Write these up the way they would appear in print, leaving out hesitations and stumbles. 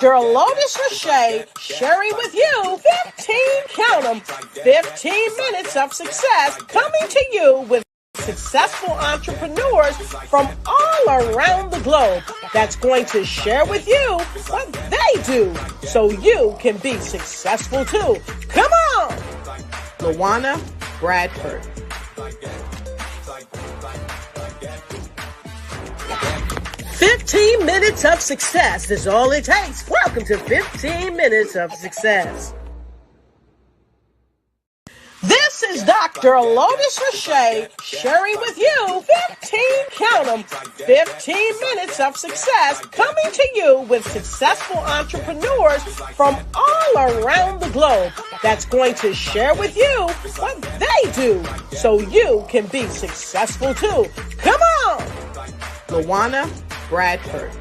Dr. Lotus Riche sharing with you 15, count them, 15 minutes of success, coming to you with successful entrepreneurs from all around the globe that's going to share with you what they do so you can be successful too. Come on! LaWanna Bradford. 15 minutes of success is all it takes. Welcome to 15 minutes of success. This is Dr. Lotus Riche sharing with you 15, count them, 15 minutes of success, coming to you with successful entrepreneurs from all around the globe that's going to share with you what they do so you can be successful too. Come on! LaWanna Bradford.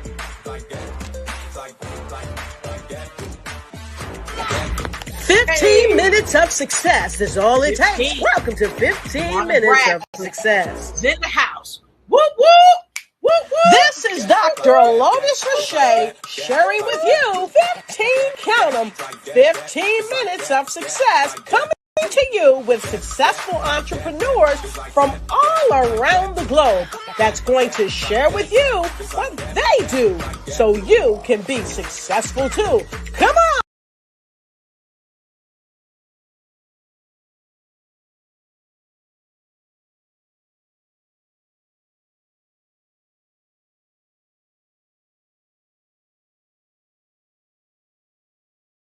15 minutes of success is all it takes. Welcome to 15 minutes of success. In the house. Whoop, whoop, whoop, whoop. This is Dr. Lotus Riche sharing with you 15, count them, 15 minutes of success, coming to you with successful entrepreneurs from all around the globe that's going to share with you what they do so you can be successful too. Come on!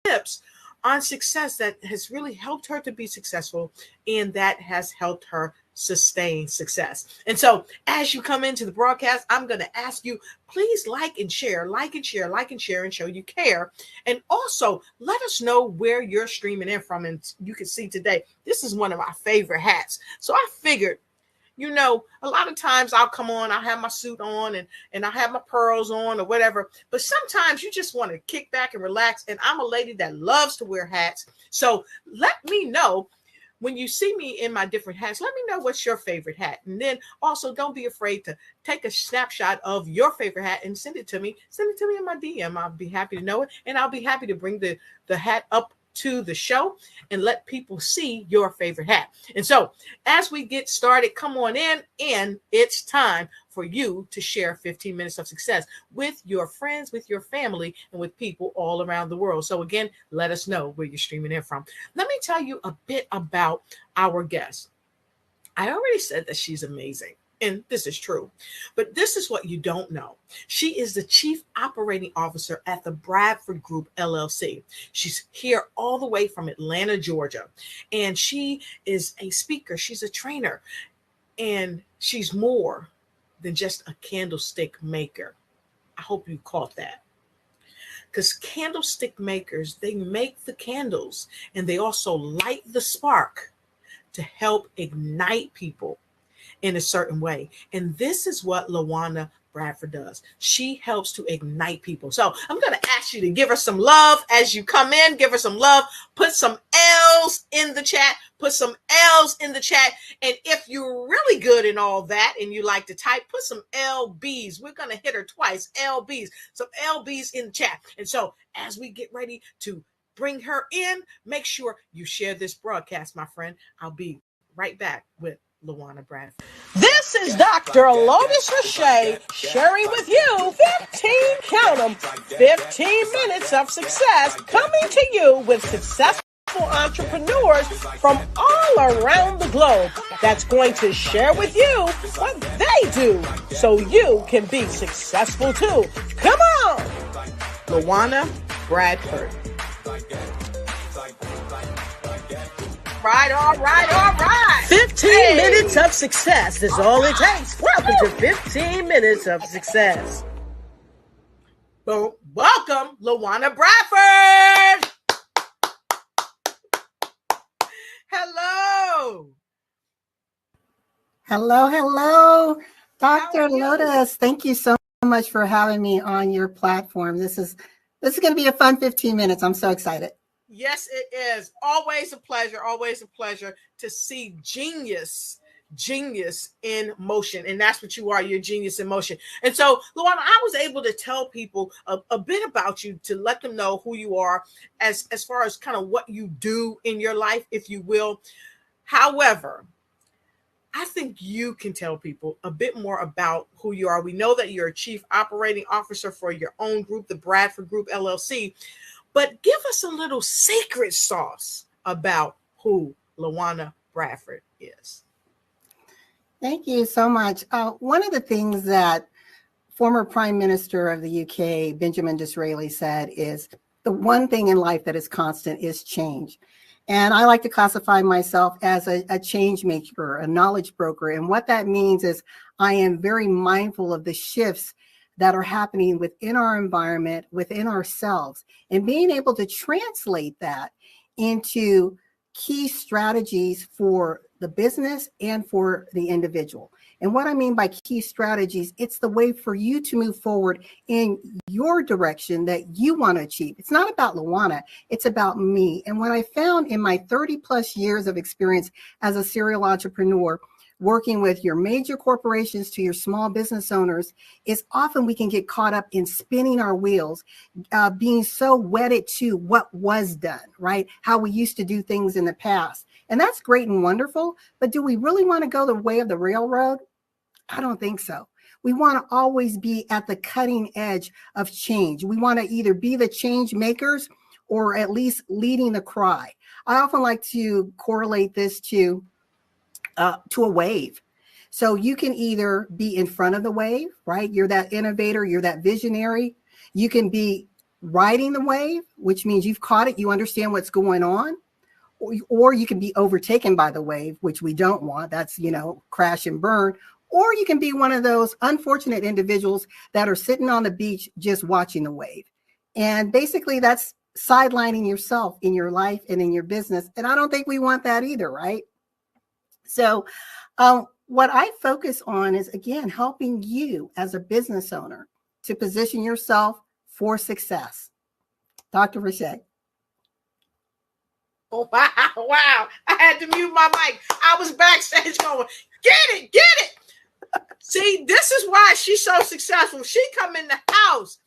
Tips on success that has really helped her to be successful, and that has helped her sustain success. And so as you come into the broadcast, I'm going to ask you, please like and share, and show you care. And also let us know where you're streaming in from. And you can see today, this is one of my favorite hats. So I figured, a lot of times I'll come on, I'll have my suit on and I'll have my pearls on or whatever. But sometimes you just want to kick back and relax. And I'm a lady that loves to wear hats. So let me know when you see me in my different hats. Let me know what's your favorite hat. And then also don't be afraid to take a snapshot of your favorite hat and send it to me. Send it to me in my DM. I'll be happy to know it. And I'll be happy to bring the hat up to the show and let people see your favorite hat. And so as we get started, come on in, and it's time for you to share 15 minutes of success with your friends, with your family, and with people all around the world. So again, let us know where you're streaming in from. Let me tell you a bit about our guest. I already said that she's amazing. And this is true, but this is what you don't know. She is the Chief Operating Officer at the Bradford Group, LLC. She's here all the way from Atlanta, Georgia, and she is a speaker. She's a trainer, and she's more than just a candlestick maker. I hope you caught that. Because candlestick makers, they make the candles, and they also light the spark to help ignite people in a certain way. And this is what LaWanna Bradford does. She helps to ignite people. So I'm going to ask you to give her some love as you come in. Give her some love. Put some L's in the chat. Put some L's in the chat. And if you're really good in all that and you like to type, put some LBs. We're going to hit her twice. LBs. Some LBs in the chat. And so as we get ready to bring her in, make sure you share this broadcast, my friend. I'll be right back with LaWanna Bradford. This is Dr. Lotus Riche sharing with you 15, count them, 15 minutes of success, coming to you with successful entrepreneurs from all around the globe that's going to share with you what they do so you can be successful too. Come on! LaWanna Bradford. All right. 15 minutes of success is all it takes. Welcome to 15 minutes of success. Boom. Welcome, LaWanna Bradford. Hello. Hello, Dr. Lotus. Thank you so much for having me on your platform. This is going to be a fun 15 minutes. I'm so excited. Yes, it is. Always a pleasure to see genius genius in motion. And that's what you are. You're genius in motion. And so, LaWanna, I was able to tell people a bit about you to let them know who you are as far as kind of what you do in your life, if you will. However, I think you can tell people a bit more about who you are. We know that you're a chief operating officer for your own group, the Bradford Group LLC, but give us a little secret sauce about who LaWanna Bradford is. Thank you so much. One of the things that former Prime Minister of the UK, Benjamin Disraeli, said is the one thing in life that is constant is change. And I like to classify myself as a change maker, a knowledge broker. And what that means is I am very mindful of the shifts that are happening within our environment, within ourselves, and being able to translate that into key strategies for the business and for the individual. And what I mean by key strategies, it's the way for you to move forward in your direction that you want to achieve. It's not about LaWanna, it's about me. And what I found in my 30 plus years of experience as a serial entrepreneur, working with your major corporations to your small business owners, is often we can get caught up in spinning our wheels, being so wedded to what was done, right? How we used to do things in the past. And that's great and wonderful, but do we really want to go the way of the railroad? I don't think so. We want to always be at the cutting edge of change. We want to either be the change makers or at least leading the cry. I often like to correlate this to a wave. So you can either be in front of the wave, right? You're that innovator, you're that visionary. You can be riding the wave, which means you've caught it, you understand what's going on. Or you can be overtaken by the wave, which we don't want. That's, crash and burn. Or you can be one of those unfortunate individuals that are sitting on the beach just watching the wave. And basically that's sidelining yourself in your life and in your business. And I don't think we want that either, right? So what I focus on is, again, helping you as a business owner to position yourself for success. Dr. Riche. Oh, wow. I had to mute my mic. I was backstage going, get it. See, this is why she's so successful. She come in the house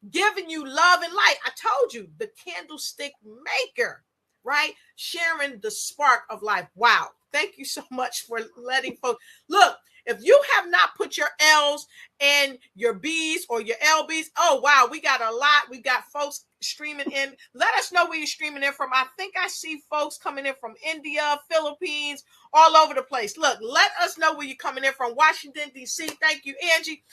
giving you love and light. I told you, the candlestick maker, right? Sharing the spark of life. Wow. Thank you so much for letting folks look. If you have not put your L's and your B's or your LB's, oh, wow, we got a lot. We got folks streaming in. Let us know where you're streaming in from. I think I see folks coming in from India, Philippines, all over the place. Look, let us know where you're coming in from. Washington, D.C. Thank you, Angie.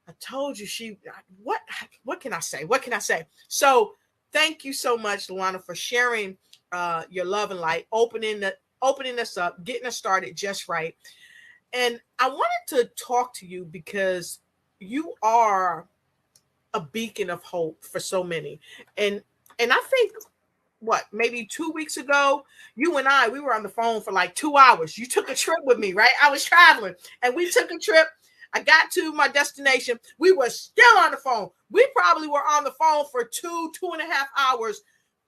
I told you what can I say? What can I say? So thank you so much, LaWanna, for sharing your love and light, opening us up, getting us started just right. And I wanted to talk to you because you are a beacon of hope for so many. And I think, maybe 2 weeks ago, you and we were on the phone for like 2 hours. You took a trip with me, right? I was traveling and we took a trip. I got to my destination. We were still on the phone. We probably were on the phone for 2.5 hours.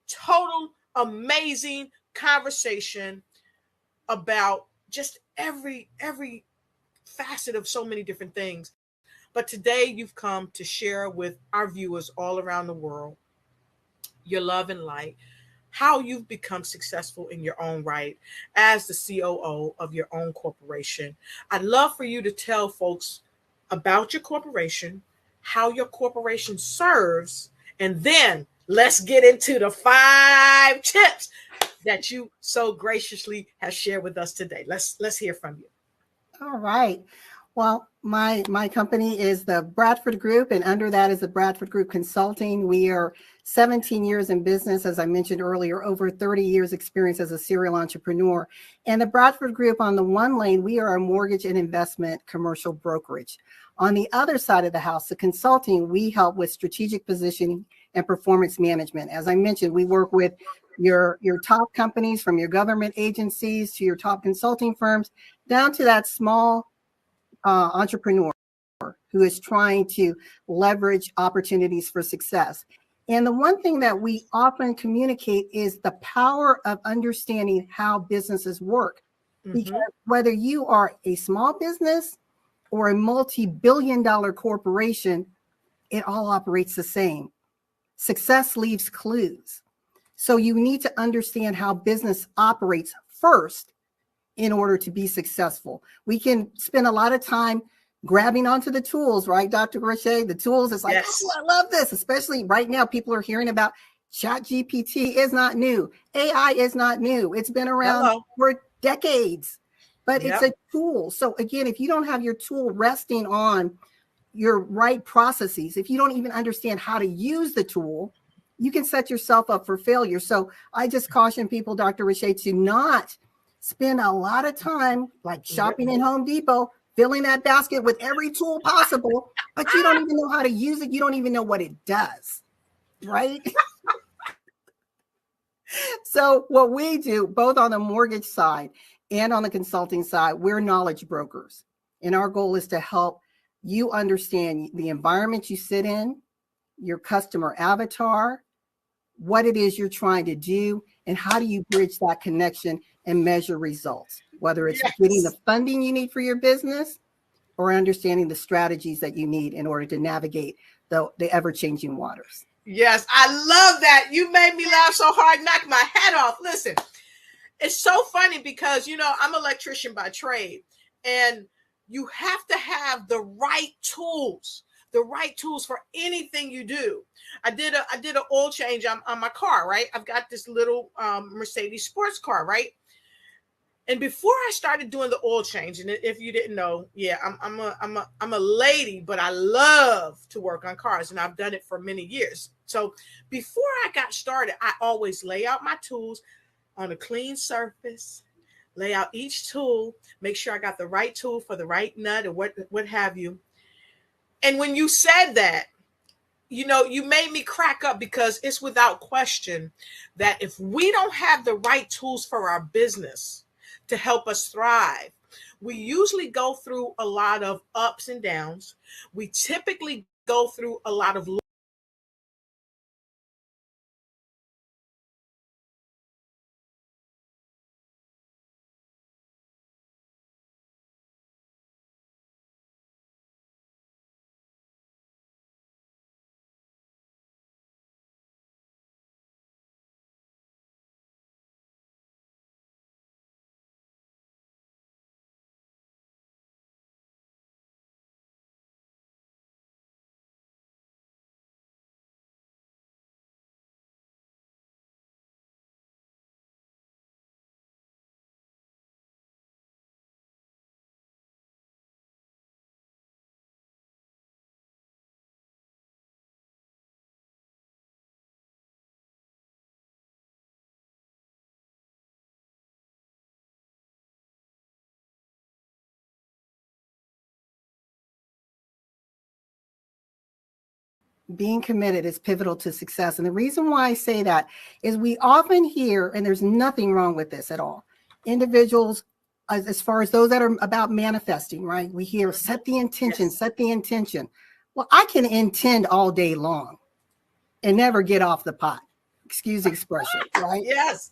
Total amazing conversation about just every facet of so many different things. But today you've come to share with our viewers all around the world your love and light, how you've become successful in your own right as the COO of your own corporation. I'd love for you to tell folks about your corporation, how your corporation serves, and then let's get into the 5 tips that you so graciously have shared with us today. Let's hear from you. All right. Well, my company is the Bradford Group, and under that is the Bradford Group Consulting. We are 17 years in business, as I mentioned earlier, over 30 years experience as a serial entrepreneur. And the Bradford Group, on the one lane, we are a mortgage and investment commercial brokerage. On the other side of the house, the consulting, we help with strategic positioning and performance management. As I mentioned, we work with your top companies, from your government agencies to your top consulting firms, down to that small entrepreneur who is trying to leverage opportunities for success. And the one thing that we often communicate is the power of understanding how businesses work. Because whether you are a small business or a multi-billion-dollar corporation, it all operates the same. Success leaves clues. So you need to understand how business operates first in order to be successful. We can spend a lot of time grabbing onto the tools, right, Dr. Riche? The tools, it's like, Yes. oh, I love this. Especially right now, people are hearing about ChatGPT is not new. AI is not new. It's been around for decades, but it's a tool. So again, if you don't have your tool resting on your right processes, if you don't even understand how to use the tool, you can set yourself up for failure. So I just caution people, Dr. Riche, to not spend a lot of time like shopping in Home Depot, filling that basket with every tool possible, but you don't even know how to use it. You don't even know what it does, right? So what we do, both on the mortgage side and on the consulting side, we're knowledge brokers. And our goal is to help you understand the environment you sit in, your customer avatar, what it is you're trying to do, and how do you bridge that connection and measure results, whether it's getting the funding you need for your business or understanding the strategies that you need in order to navigate the ever-changing waters. Yes, I love that. You made me laugh so hard, knock my head off. Listen, it's so funny because, you know, I'm an electrician by trade, and you have to have the right tools for anything you do. I did an oil change on my car, right? I've got this little Mercedes sports car, right? And before I started doing the oil change, and if you didn't know, yeah, I'm a lady, but I love to work on cars, and I've done it for many years. So before I got started, I always lay out my tools on a clean surface, lay out each tool, make sure I got the right tool for the right nut or what have you. And when you said that, you know, you made me crack up, because it's without question that if we don't have the right tools for our business to help us thrive, we usually go through a lot of ups and downs. We typically go through a lot of Being committed is pivotal to success. And the reason why I say that is we often hear, and there's nothing wrong with this at all, individuals, as far as those that are about manifesting, right? We hear set the intention, set the intention. Well, I can intend all day long and never get off the pot. Excuse the expression, right? Yes.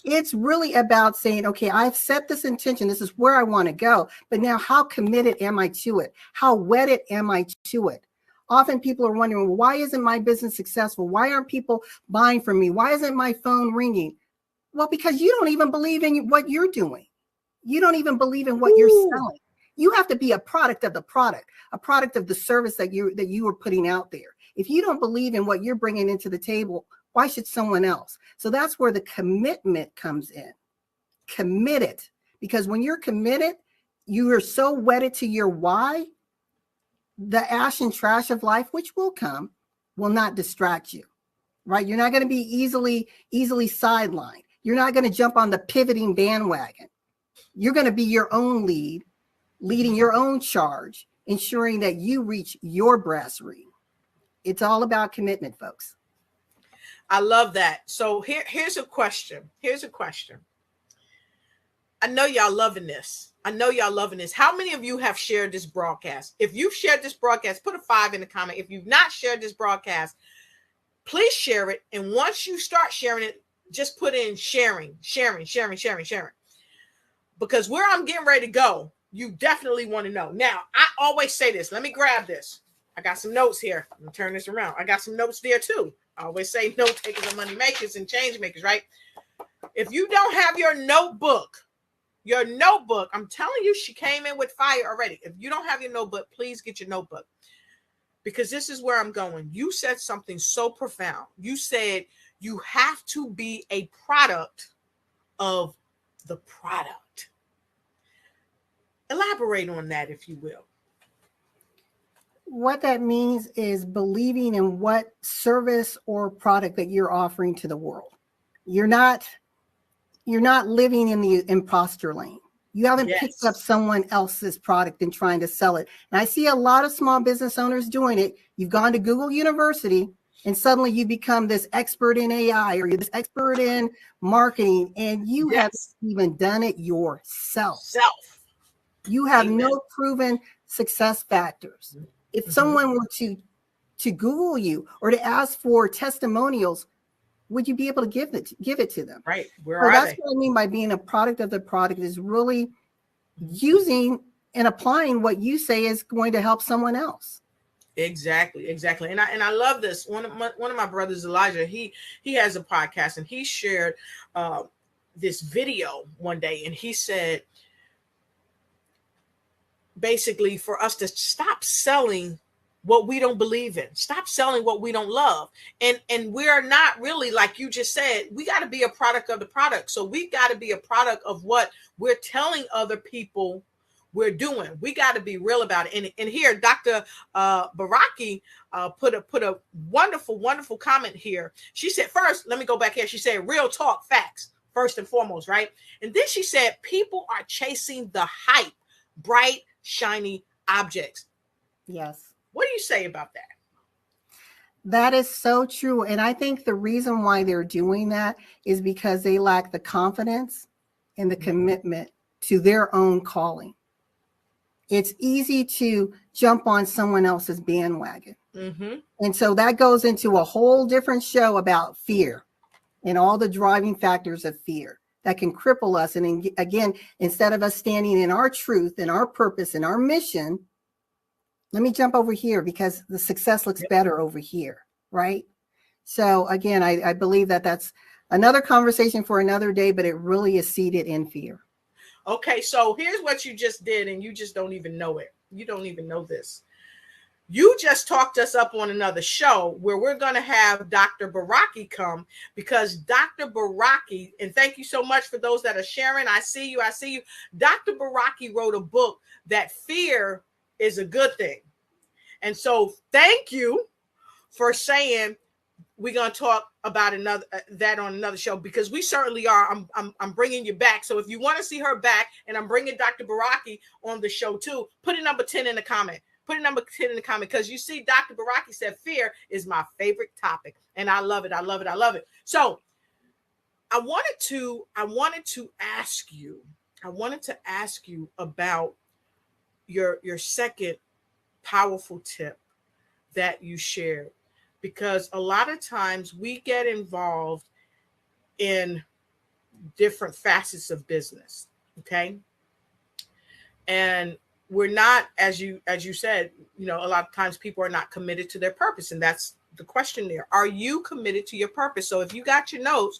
It's really about saying, okay, I've set this intention. This is where I want to go. But now how committed am I to it? How wedded am I to it? Often people are wondering, well, why isn't my business successful? Why aren't people buying from me? Why isn't my phone ringing? Well, because you don't even believe in what you're doing. You don't even believe in what you're selling. You have to be a product of the product, a product of the service that you are putting out there. If you don't believe in what you're bringing into the table, why should someone else? So that's where the commitment comes in. Committed. Because when you're committed, you are so wedded to your why, the ash and trash of life, which will come, will not distract you, right? You're not going to be easily sidelined. You're not going to jump on the pivoting bandwagon. You're going to be your own lead, leading your own charge, ensuring that you reach your brass ring. It's all about commitment, folks. I love that. So here's a question. I know y'all loving this. How many of you have shared this broadcast? If you've shared this broadcast, put a 5 in the comment. If you've not shared this broadcast, please share it. And once you start sharing it, just put in sharing. But because where I'm getting ready to go, you definitely want to know. Now, I always say this. Let me grab this. I got some notes here. I'm gonna turn this around. I got some notes there too. I always say note takers are money makers and change makers, right? If you don't have your notebook, I'm telling you, she came in with fire already. If you don't have your notebook, please get your notebook, because this is where I'm going. You said something so profound. You said you have to be a product of the product. Elaborate on that, if you will. What that means is believing in what service or product that you're offering to the world. You're not living in the imposter lane. You haven't picked up someone else's product and trying to sell it. And I see a lot of small business owners doing it. You've gone to Google University and suddenly you become this expert in AI or you're this expert in marketing, and you haven't even done it yourself. You have no proven success factors. If someone were to Google you or to ask for testimonials, would you be able to give it to them? Right. So that's what I mean by being a product of the product, is really using and applying what you say is going to help someone else. Exactly. And I love this. One of my brothers, Elijah, he has a podcast, and he shared this video one day, and he said, basically, for us to stop selling what we don't believe in, stop selling what we don't love. And we're not really, like you just said, we got to be a product of the product. So we got to be a product of what we're telling other people we're doing. We got to be real about it. And here, Dr. Baraki put a wonderful comment here. She said, first, let me go back here. She said, real talk, facts, first and foremost, right? And then she said, people are chasing the hype, bright, shiny objects. Yes. What do you say about that? That is so true. And I think the reason why they're doing that is because they lack the confidence and the commitment to their own calling. It's easy to jump on someone else's bandwagon. And so that goes into a whole different show about fear and all the driving factors of fear that can cripple us. And again, instead of us standing in our truth and our purpose and our mission, let me jump over here because the success looks better over here, right? So again, I believe that that's another conversation for another day, but it really is seated in fear. Okay, so here's what you just did, and you just don't even know it. You don't even know this. You just talked us up on another show where we're going to have Dr. Baraki come, because Dr. Baraki, and thank you so much for those that are sharing. I see you. Dr. Baraki wrote a book that fear is a good thing. And so thank you for saying we're going to talk about that on another show, because we certainly are. I'm bringing you back. So if you want to see her back, and I'm bringing Dr. Baraki on the show too, put a number 10 in the comment. Put a number 10 in the comment, because you see, Dr. Baraki said fear is my favorite topic, and I love it. So I wanted to ask you about your second powerful tip that you shared, because a lot of times we get involved in different facets of business, okay? And we're not, as you said, a lot of times people are not committed to their purpose, and that's the question there. Are you committed to your purpose? So if you got your notes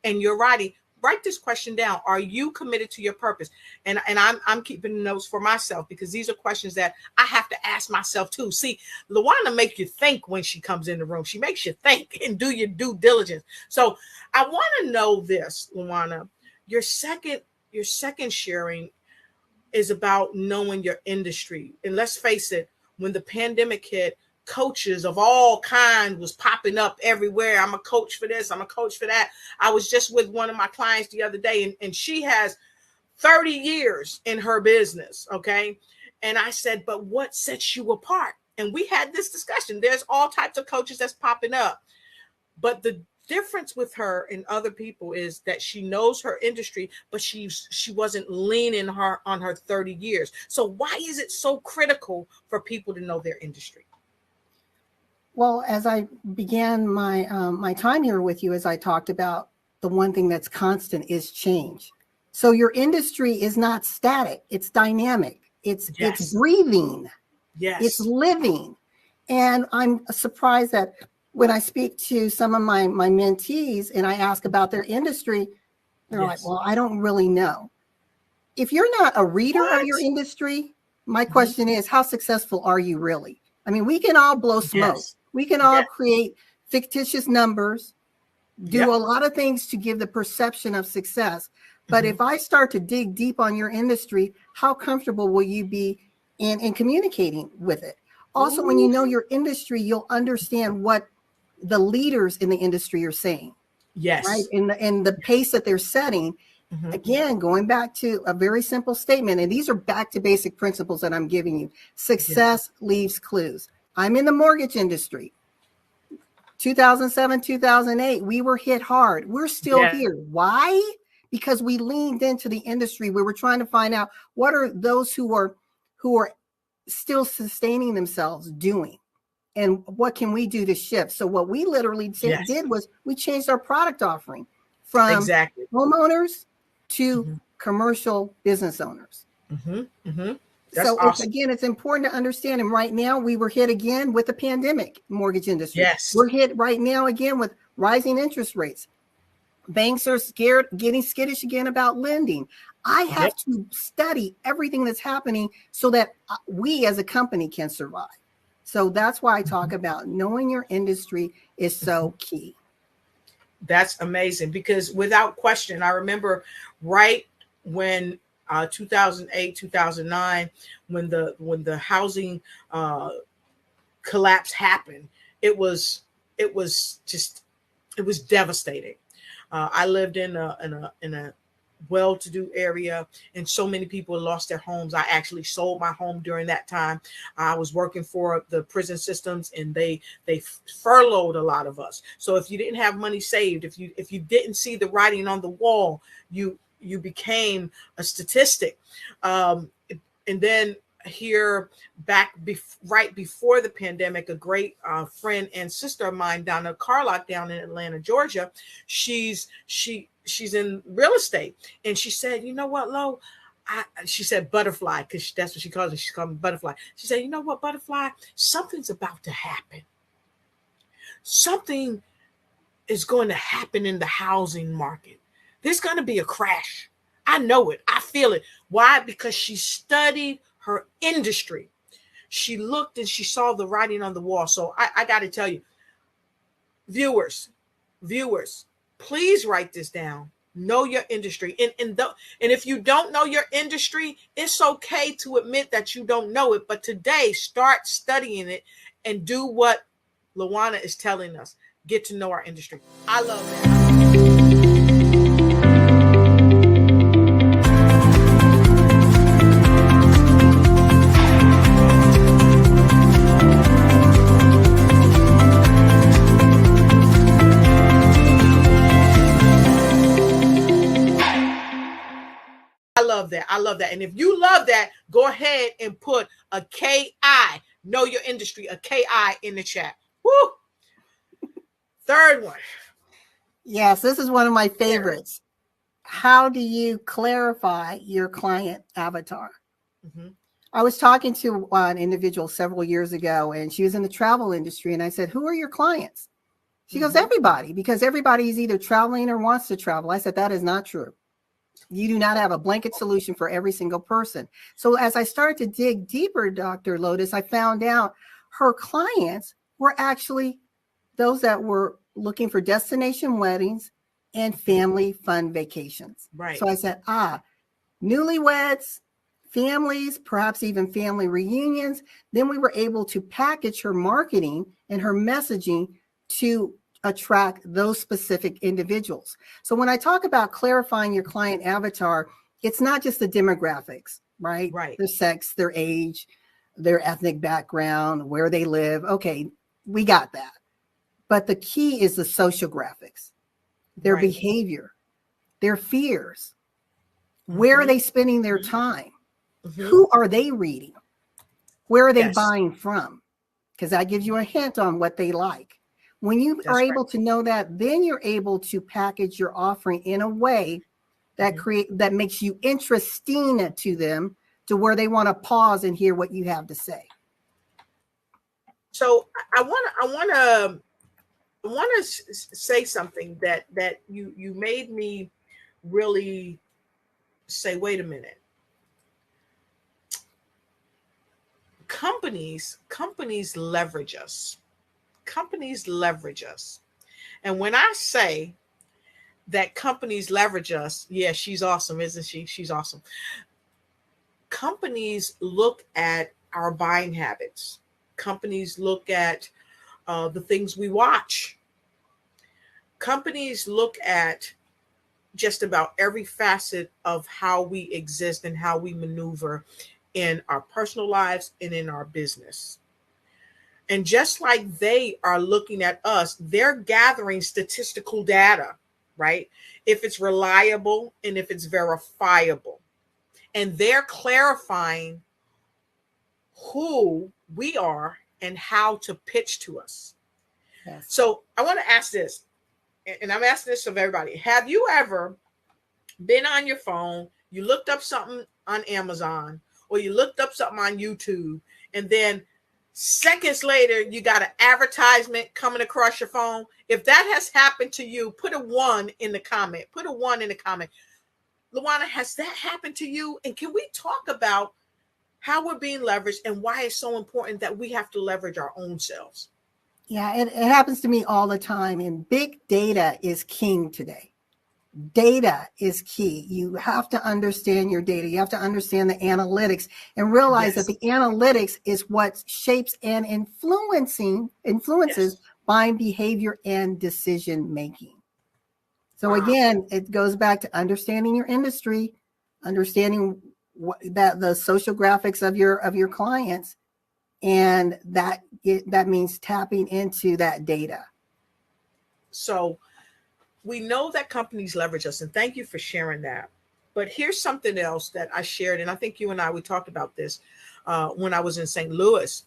and you're writing, write this question down. Are you committed to your purpose? And I'm keeping notes for myself, because these are questions that I have to ask myself too. See, LaWanna makes you think when she comes in the room. She makes you think and do your due diligence. So I want to know this, LaWanna. Your second sharing is about knowing your industry. And let's face it, when the pandemic hit, coaches of all kinds was popping up everywhere. I'm a coach for this, I'm a coach for that. I was just with one of my clients the other day, and she has 30 years in her business, okay? And I said, but what sets you apart? And we had this discussion. There's all types of coaches that's popping up. But the difference with her and other people is that she knows her industry, but she wasn't leaning on her 30 years. So why is it so critical for people to know their industry? Well, as I began my time here with you, as I talked about, the one thing that's constant is change. So your industry is not static, it's dynamic, it's breathing, it's living. And I'm surprised that when I speak to some of my mentees and I ask about their industry, they're like, well, I don't really know. If you're not a reader of your industry, my question is, how successful are you really? I mean, we can all blow smoke. We can all create fictitious numbers, do a lot of things to give the perception of success. But if I start to dig deep on your industry, how comfortable will you be in communicating with it? Also, when you know your industry, you'll understand what the leaders in the industry are saying. Right. And the pace that they're setting. Again, going back to a very simple statement, and these are back to basic principles that I'm giving you. Success leaves clues. I'm in the mortgage industry. 2007, 2008, we were hit hard. We're still here. Why? Because we leaned into the industry. We were trying to find out what are those who are still sustaining themselves doing, and what can we do to shift. So what we literally did was we changed our product offering from homeowners to commercial business owners. So awesome. It's important to understand. And right now we were hit again with the pandemic mortgage industry. We're hit right now again with rising interest rates. Banks are scared, getting skittish again about lending. I have to study everything that's happening so that we as a company can survive. So that's why I talk about knowing your industry is so key. That's amazing, because without question, I remember right when 2008, 2009, when the housing collapse happened, it was devastating. I lived in a well-to-do area, and so many people lost their homes. I actually sold my home during that time. I was working for the prison systems, and they furloughed a lot of us. So if you didn't have money saved, if you didn't see the writing on the wall, you became a statistic. And then here right before the pandemic, a great friend and sister of mine, Donna Carlock, down in Atlanta, Georgia, she's in real estate, and she said, you know what, Lo, she said butterfly, because that's what she calls it. She's called me butterfly. She said, you know what, butterfly, something's about to happen. Something is going to happen in the housing market. There's going to be a crash. I know it. I feel it. Why? Because she studied her industry. She looked and she saw the writing on the wall. So I got to tell you, viewers, please write this down. Know your industry. And if you don't know your industry, it's okay to admit that you don't know it. But today, start studying it and do what LaWanna is telling us. Get to know our industry. I love that. I love that. And if you love that, go ahead and put a KI, know your industry, a KI in the chat. Woo! Third one. Yes, this is one of my favorites. How do you clarify your client avatar? I was talking to an individual several years ago, and she was in the travel industry. And I said, who are your clients? She goes, everybody, because everybody is either traveling or wants to travel. I said, that is not true. You do not have a blanket solution for every single person. So as I started to dig deeper, Dr. Lotus, I found out her clients were actually those that were looking for destination weddings and family fun vacations. Right. So I said, newlyweds, families, perhaps even family reunions. Then we were able to package her marketing and her messaging to attract those specific individuals. So when I talk about clarifying your client avatar, it's not just the demographics, right? Their sex, their age, their ethnic background, where they live. Okay, we got that. But the key is the social graphics, their behavior, their fears. Where are they spending their time? Who are they reading? Where are they buying from? Because that gives you a hint on what they like. When you are able to know that, then you're able to package your offering in a way that makes you interesting to them, to where they want to pause and hear what you have to say. So I want to say something that you made me really say, wait a minute. Companies leverage us. Companies leverage us. And when I say that companies leverage us, yeah, she's awesome, isn't she? She's awesome. Companies look at our buying habits. Companies look at the things we watch. Companies look at just about every facet of how we exist and how we maneuver in our personal lives and in our business. And just like they are looking at us, they're gathering statistical data, right? If it's reliable and if it's verifiable. And they're clarifying who we are and how to pitch to us. Yes. So I want to ask this, and I'm asking this of everybody. Have you ever been on your phone, you looked up something on Amazon, or you looked up something on YouTube, and then seconds later, you got an advertisement coming across your phone? If that has happened to you, put a 1 in the comment. Put a 1 in the comment. LaWanna, has that happened to you? And can we talk about how we're being leveraged and why it's so important that we have to leverage our own selves? Yeah, it happens to me all the time. And big data is king today. Data is key. You have to understand your data. You have to understand the analytics and realize that the analytics is what shapes and influences buying behavior and decision making. So again, it goes back to understanding your industry, understanding that the social graphics of your clients, and that means tapping into that data. So we know that companies leverage us, and thank you for sharing that. But here's something else that I shared, and I think you and I, we talked about this when I was in St. Louis.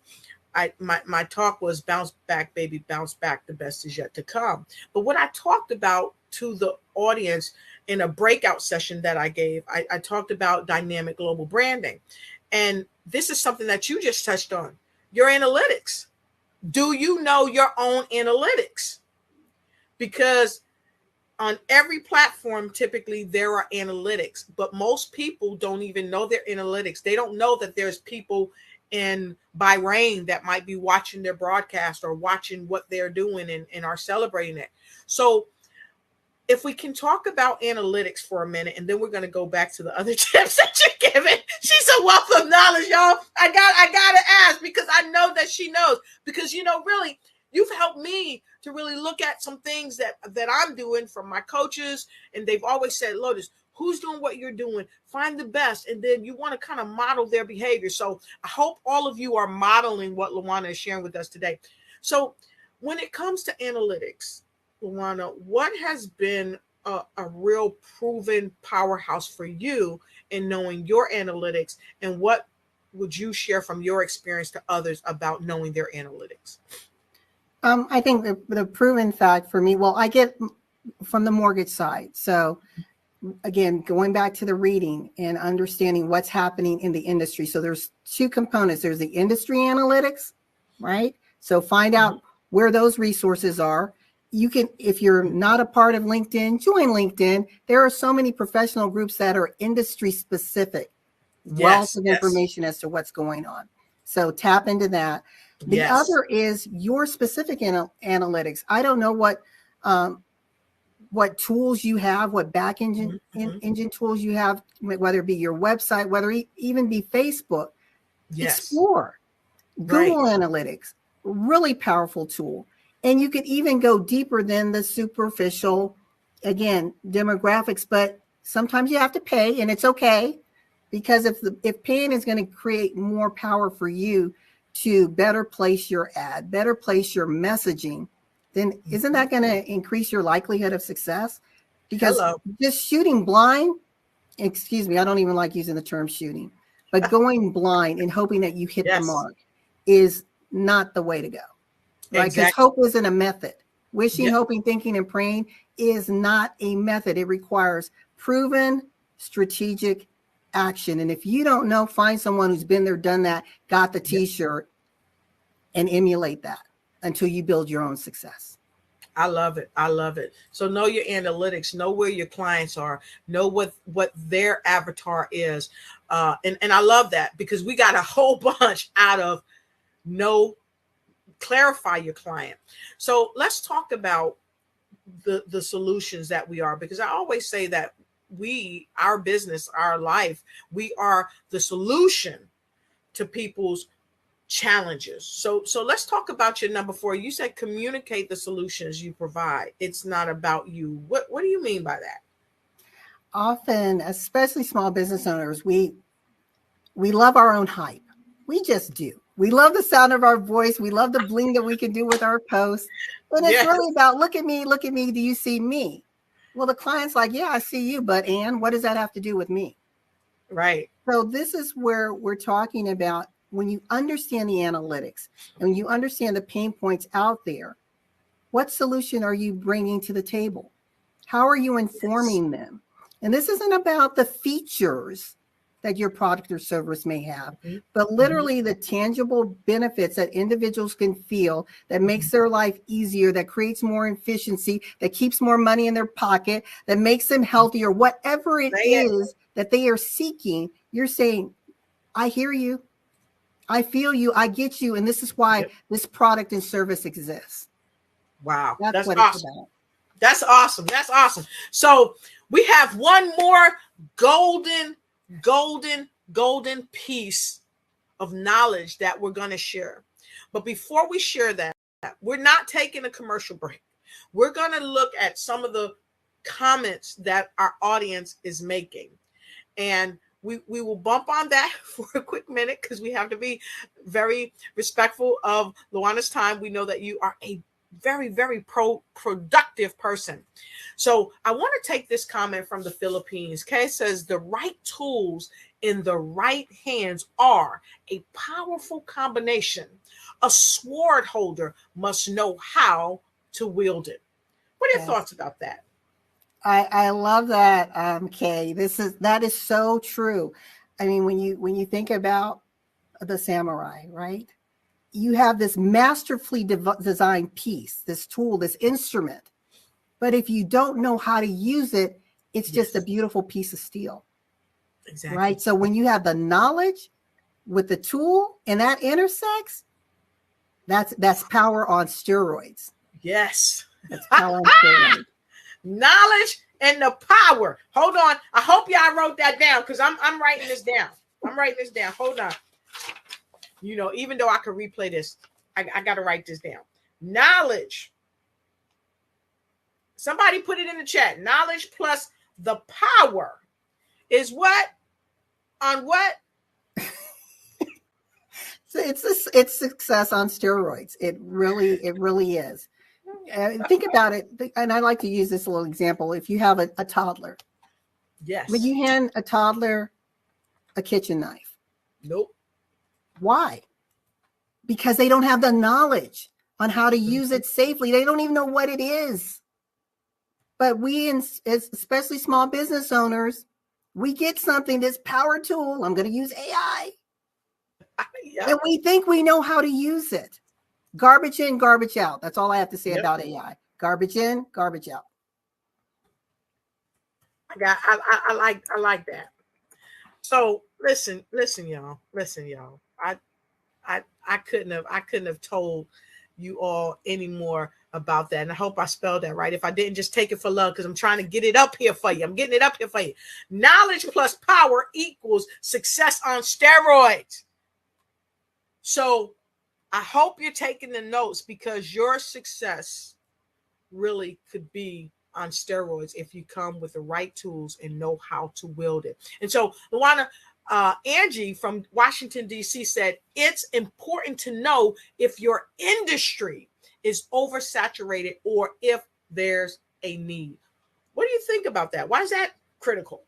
My talk was bounce back, baby, bounce back. The best is yet to come. But what I talked about to the audience in a breakout session that I gave, I talked about dynamic global branding. And this is something that you just touched on, your analytics. Do you know your own analytics? Because on every platform, typically there are analytics, but most people don't even know their analytics. They don't know that there's people in Bahrain that might be watching their broadcast or watching what they're doing and are celebrating it. So if we can talk about analytics for a minute, and then we're going to go back to the other tips that you're giving. She's a wealth of knowledge, y'all. I got to ask, because I know that she knows, because, really, you've helped me to really look at some things that I'm doing from my coaches. And they've always said, Lotus, who's doing what you're doing? Find the best. And then you want to kind of model their behavior. So I hope all of you are modeling what LaWanna is sharing with us today. So when it comes to analytics, LaWanna, what has been a real proven powerhouse for you in knowing your analytics, and what would you share from your experience to others about knowing their analytics? I think the proven fact for me, well, I get from the mortgage side. So again, going back to the reading and understanding what's happening in the industry. So there's two components. There's the industry analytics, right? So find out where those resources are. You can, if you're not a part of LinkedIn, join LinkedIn. There are so many professional groups that are industry specific, wealth of information as to what's going on. So tap into that. The other is your specific analytics. I don't know what tools you have, what back engine tools you have, whether it be your website, whether it even be Facebook. Explore. Google Analytics, really powerful tool. And you could even go deeper than the superficial, again, demographics, but sometimes you have to pay, and it's okay, because if paying is going to create more power for you to better place your ad, better place your messaging, then isn't that going to increase your likelihood of success? Because just shooting blind, excuse me, I don't even like using the term shooting, but going blind and hoping that you hit the mark is not the way to go. Right? Because hope isn't a method. Wishing, hoping, thinking, and praying is not a method. It requires proven strategic action. And if you don't know, find someone who's been there, done that, got the t-shirt, and emulate that until you build your own success. I love it. I love it. So know your analytics, know where your clients are, know what their avatar is. And I love that, because we got a whole bunch out of clarify your client. So let's talk about the solutions that we are, because I always say that our business, our life, we are the solution to people's challenges. So let's talk about your number 4. You said communicate the solutions you provide. It's not about you. What do you mean by that? Often, especially small business owners, we love our own hype. We just do. We love the sound of our voice. We love the bling that we can do with our posts. And it's really about, look at me. Do you see me? Well, the client's like, yeah, I see you, but Ann, what does that have to do with me? Right. So this is where we're talking about, when you understand the analytics and when you understand the pain points out there, what solution are you bringing to the table? How are you informing them? And this isn't about the features that your product or service may have, but literally the tangible benefits that individuals can feel that makes their life easier, that creates more efficiency, that keeps more money in their pocket, that makes them healthier, whatever it is that they are seeking. You're saying, I hear you, I feel you, I get you, and this is why this product and service exists. Wow, that's what awesome. It's about. That's awesome. That's awesome. So we have one more golden piece of knowledge that we're going to share. But before we share that, we're not taking a commercial break. We're going to look at some of the comments that our audience is making. And we will bump on that for a quick minute, because we have to be very respectful of LaWanna's time. We know that you are a very, very productive person. So I want to take this comment from the Philippines. Kay says, the right tools in the right hands are a powerful combination. A sword holder must know how to wield it. What are your thoughts about that? I love that, Kay. That is so true. I mean, when you think about the samurai, right? You have this masterfully designed piece, this tool, this instrument. But if you don't know how to use it, it's just a beautiful piece of steel. Exactly. Right? So when you have the knowledge with the tool and that intersects, that's power on steroids. Yes. That's power on steroids. Knowledge and the power. Hold on. I hope y'all wrote that down, because I'm writing this down. Hold on. You know, even though I could replay this, I got to write this down. Knowledge. Somebody put it in the chat. Knowledge plus the power is what? On what? So it's success on steroids. It really is. Think about it. And I like to use this little example. If you have a toddler. Yes. Would you hand a toddler a kitchen knife? Nope. Why? Because they don't have the knowledge on how to use it safely. They don't even know what it is. But we, especially small business owners, we get something, this power tool. I'm going to use AI. And we think we know how to use it. Garbage in, garbage out. That's all I have to say about AI. Garbage in, garbage out. I like that. So listen, y'all. I couldn't have told you all any more about that. And I hope I spelled that right. If I didn't, just take it for love, because I'm trying to get it up here for you. I'm getting it up here for you. Knowledge plus power equals success on steroids. So I hope you're taking the notes, because your success really could be on steroids if you come with the right tools and know how to wield it. And so LaWanna, Angie from Washington, D.C. said, it's important to know if your industry is oversaturated or if there's a need. What do you think about that? Why is that critical?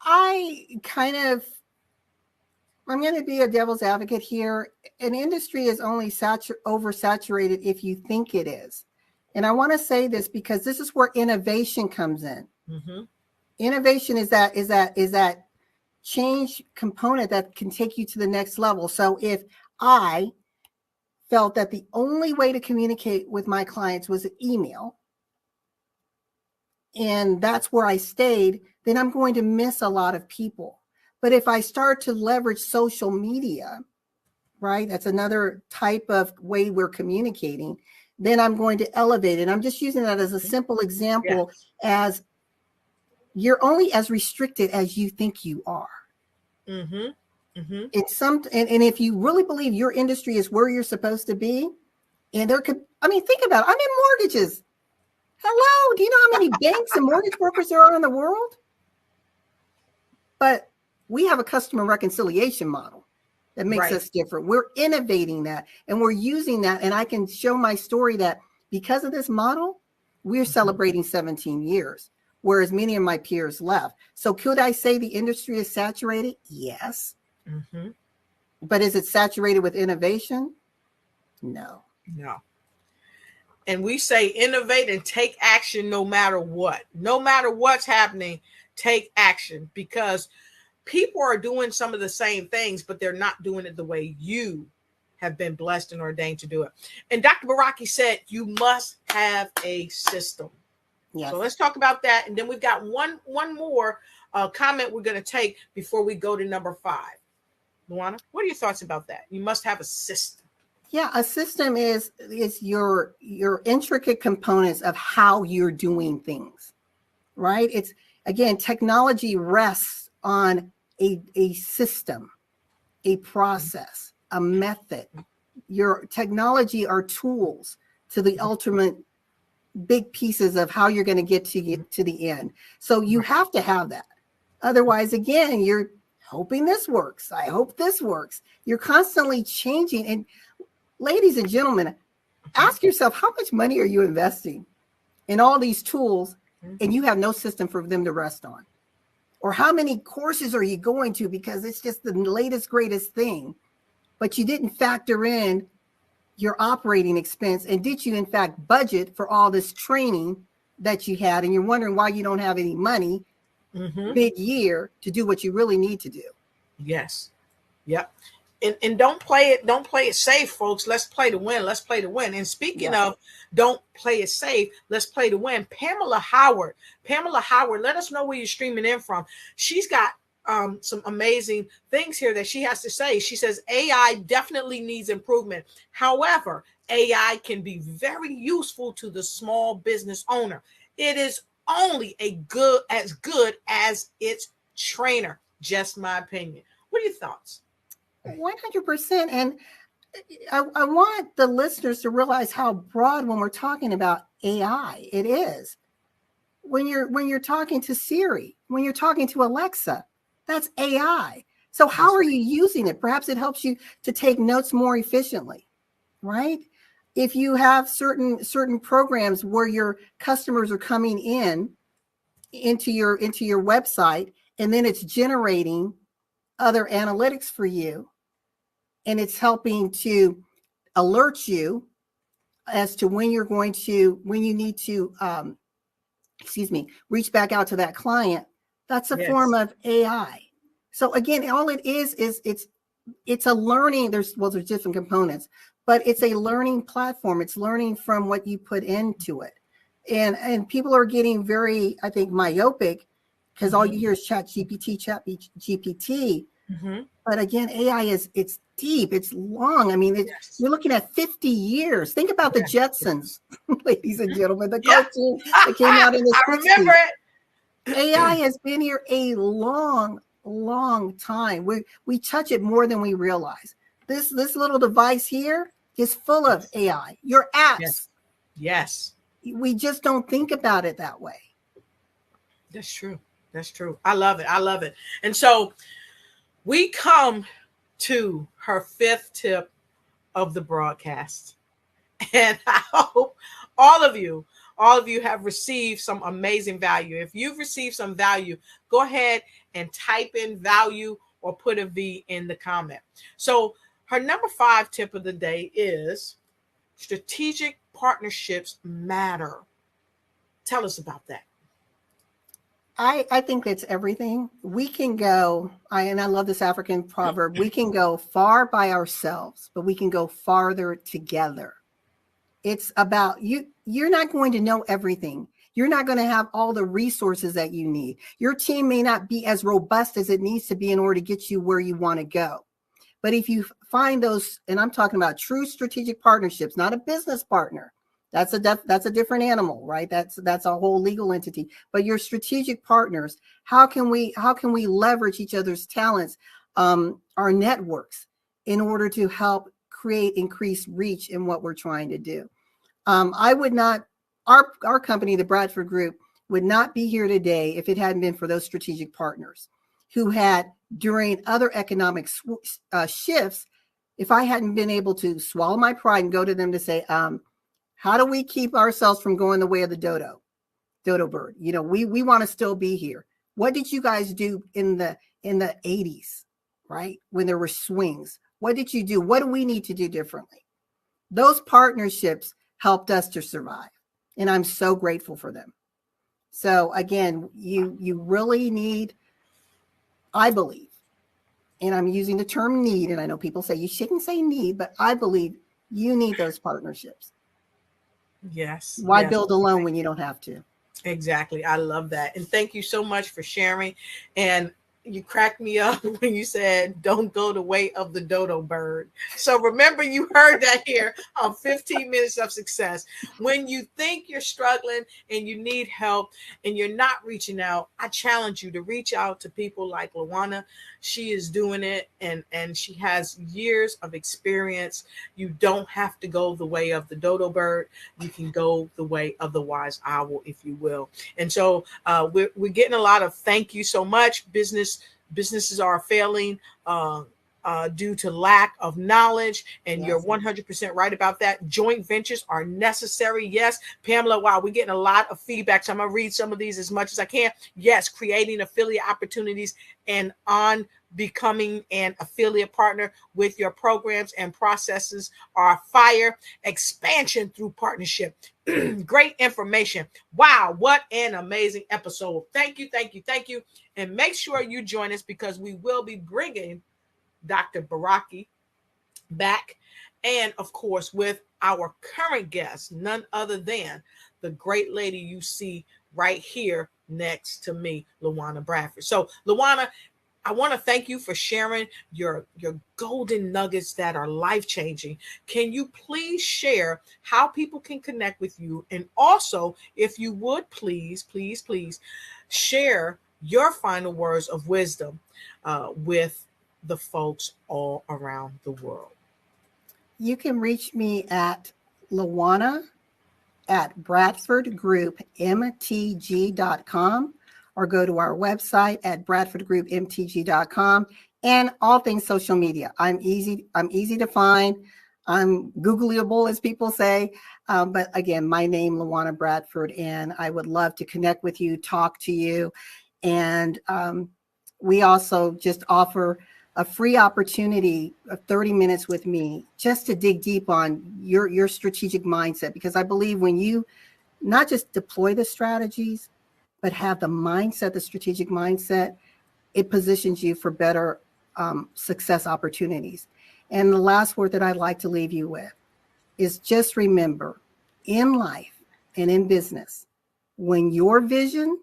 I'm going to be a devil's advocate here. An industry is only oversaturated if you think it is. And I want to say this because this is where innovation comes in. Mm-hmm. Innovation is that change component that can take you to the next level. So if I felt that the only way to communicate with my clients was email, and that's where I stayed, then I'm going to miss a lot of people. But if I start to leverage social media, right, that's another type of way we're communicating, then I'm going to elevate it. I'm just using that as a simple example, as you're only as restricted as you think you are. It's and if you really believe your industry is where you're supposed to be, and there could, I mean, think about it. I'm in mortgages. Hello, do you know how many banks and mortgage brokers there are in the world? But we have a customer reconciliation model that makes us different. We're innovating that, and we're using that. And I can show my story that because of this model, we're celebrating 17 years, whereas many of my peers left. So could I say the industry is saturated? Yes. But is it saturated with innovation? No. No. And we say innovate and take action no matter what. No matter what's happening, take action, because people are doing some of the same things, but they're not doing it the way you have been blessed and ordained to do it. And Dr. Baraki said you must have a system. Yes. So let's talk about that. And then we've got one more comment we're going to take before we go to number 5. LaWanna, what are your thoughts about that? You must have a system. Yeah, a system is your intricate components of how you're doing things, right? It's, again, technology rests on a system, a process, a method. Your technology are tools to the ultimate big pieces of how you're going to get to the end. So you have to have that. Otherwise, again, you're hoping this works. I hope this works. You're constantly changing. And ladies and gentlemen, ask yourself, how much money are you investing in all these tools and you have no system for them to rest on? Or how many courses are you going to because it's just the latest, greatest thing, but you didn't factor in your operating expense? And did you, in fact, budget for all this training that you had? And you're wondering why you don't have any money mid-year to do what you really need to do. Yes. Yep. And don't play it safe, folks. Let's play to win. Let's play to win. And speaking of don't play it safe, let's play to win. Pamela Howard, let us know where you're streaming in from. She's got some amazing things here that she has to say. She says AI definitely needs improvement. However, AI can be very useful to the small business owner. It is only as good as its trainer. Just my opinion. What are your thoughts? 100%. And I want the listeners to realize how broad, when we're talking about AI, it is. When you're talking to Siri, when you're talking to Alexa, that's AI. So how are you using it? Perhaps it helps you to take notes more efficiently, right? If you have certain programs where your customers are coming into your website, and then it's generating other analytics for you, and it's helping to alert you as to when you need to reach back out to that client. That's a form of AI. So again, all it is it's a learning. There's different components, but it's a learning platform. It's learning from what you put into it. And people are getting very, I think, myopic, because all you hear is chat GPT. But again, AI it's deep, it's long. I mean, you're looking at 50 years. Think about the Jetsons, ladies and gentlemen, the cartoon that came out in the 60s. I remember it. AI has been here a long time. We touch it more than we realize. This little device here is full of AI. Your apps. Yes. We just don't think about it that way. That's true. I love it. And so we come to her 5th tip of the broadcast. And I hope all of you have received some amazing value. If you've received some value, go ahead and type in value or put a V in the comment. So her number 5 tip of the day is strategic partnerships matter. Tell us about that. I think that's everything. We can go, and I love this African proverb, we can go far by ourselves, but we can go farther together. It's about you. You're not going to know everything. You're not going to have all the resources that you need. Your team may not be as robust as it needs to be in order to get you where you want to go. But if you find those, and I'm talking about true strategic partnerships, not a business partner. That's a different animal, right? That's a whole legal entity. But your strategic partners, how can we leverage each other's talents, our networks, in order to help create increased reach in what we're trying to do? I would not, our company, the Bradford Group, would not be here today if it hadn't been for those strategic partners who had, during other economic shifts, if I hadn't been able to swallow my pride and go to them to say, how do we keep ourselves from going the way of the dodo bird? You know, we want to still be here. What did you guys do in the 80s, right? When there were swings, what did you do? What do we need to do differently? Those partnerships helped us to survive, and I'm so grateful for them. So again, you really need, I believe, and I'm using the term need, and I know people say you shouldn't say need, but I believe you need those partnerships. Yes. Why yes. build alone when you don't have to? Exactly. I love that. And thank you so much for sharing. And you cracked me up when you said, don't go the way of the dodo bird. So remember, you heard that here on 15 Minutes of Success. When you think you're struggling and you need help and you're not reaching out, I challenge you to reach out to people like LaWanna. She is doing it, and she has years of experience. You don't have to go the way of the dodo bird. You can go the way of the wise owl, if you will. And so we're getting a lot of thank you so much. Businesses are failing due to lack of knowledge, and yes, you're 100% right about that. Joint ventures are necessary. Yes, Pamela, wow, we're getting a lot of feedback, so I'm going to read some of these as much as I can. Yes, creating affiliate opportunities and on becoming an affiliate partner with your programs and processes are fire. Expansion through partnership. Great information. Wow, what an amazing episode. Thank you. And make sure you join us, because we will be bringing Dr. Baraki back, and of course with our current guest, none other than the great lady you see right here next to me, LaWanna Bradford. So LaWanna, I want to thank you for sharing your golden nuggets that are life-changing. Can you please share how people can connect with you? And also, if you would please share your final words of wisdom with the folks all around the world. You can reach me at LaWanna at BradfordGroupMTG.com, or go to our website at BradfordGroupMTG.com, and all things social media. I'm easy to find. I'm Googleable, as people say. But again, my name, LaWanna Bradford, and I would love to connect with you, talk to you. And we also just offer a free opportunity of 30 minutes with me, just to dig deep on your strategic mindset. Because I believe when you not just deploy the strategies, but have the mindset, the strategic mindset, it positions you for better success opportunities. And the last word that I'd like to leave you with is just remember, in life and in business, when your vision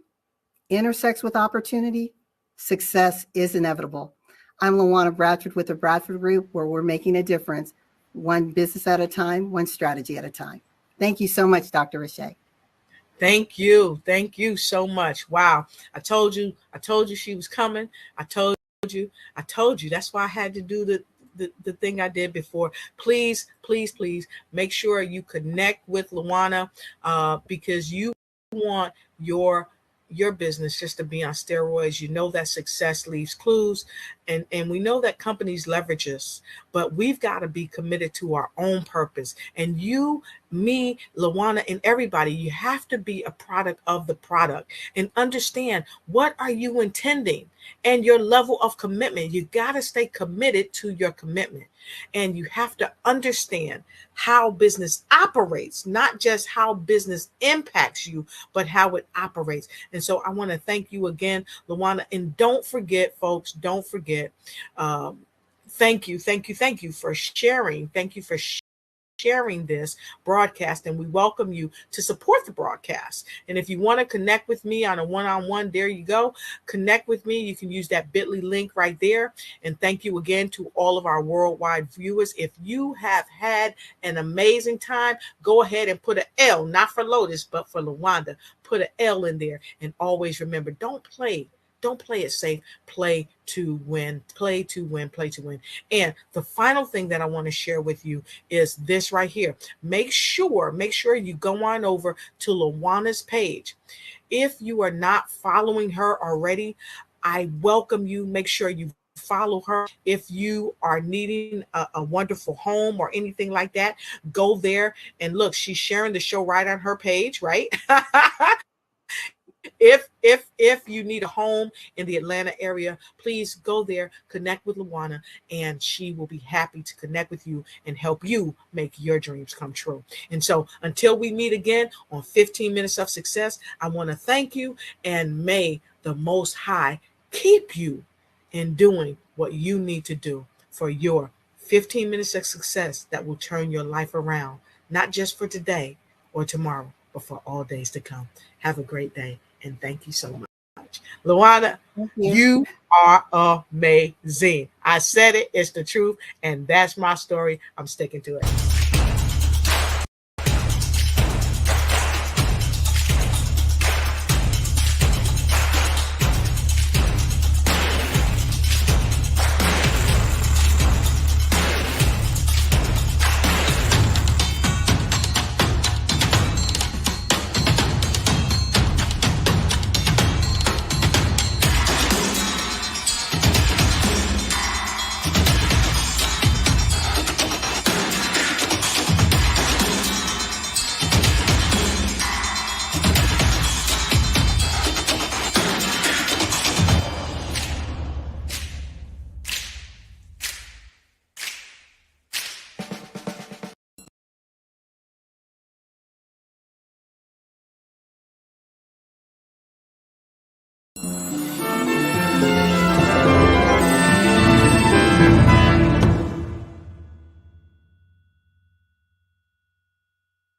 intersects with opportunity, success is inevitable. I'm LaWanna Bradford with the Bradford Group, where we're making a difference, one business at a time, one strategy at a time. Thank you so much, Dr. Riche. Thank you so much. Wow. I told you she was coming. I told you. That's why I had to do the thing I did before. Please make sure you connect with LaWanna, because you want your business just to be on steroids. You know that success leaves clues, and we know that companies leverage us, but we've got to be committed to our own purpose. And you, me, LaWanna, and everybody, you have to be a product of the product and understand, what are you intending and your level of commitment. You got to stay committed to your commitment, and you have to understand how business operates, not just how business impacts you, but how it operates. And And so I want to thank you again, LaWanna. And don't forget, folks, don't forget. Thank you for sharing. Thank you for sharing this broadcast, and we welcome you to support the broadcast. And if you want to connect with me on a one-on-one, there you go. Connect with me. You can use that bit.ly link right there. And thank you again to all of our worldwide viewers. If you have had an amazing time, go ahead and put an L, not for Lotus, but for LaWanna. Put an L in there. And always remember, don't play it safe. Play to win. Play to win. Play to win. And the final thing that I want to share with you is this right here. Make sure you go on over to LaWanna's page. If you are not following her already, I welcome you. Make sure you follow her. If you are needing a wonderful home or anything like that, go there and look. She's sharing the show right on her page, right? If you need a home in the Atlanta area, please go there, connect with LaWanna, and she will be happy to connect with you and help you make your dreams come true. And so until we meet again on 15 Minutes of Success, I want to thank you, and may the Most High keep you in doing what you need to do for your 15 minutes of success that will turn your life around, not just for today or tomorrow, but for all days to come. Have a great day, and thank you so much. LaWanna, you are amazing. I said it, it's the truth, and that's my story. I'm sticking to it.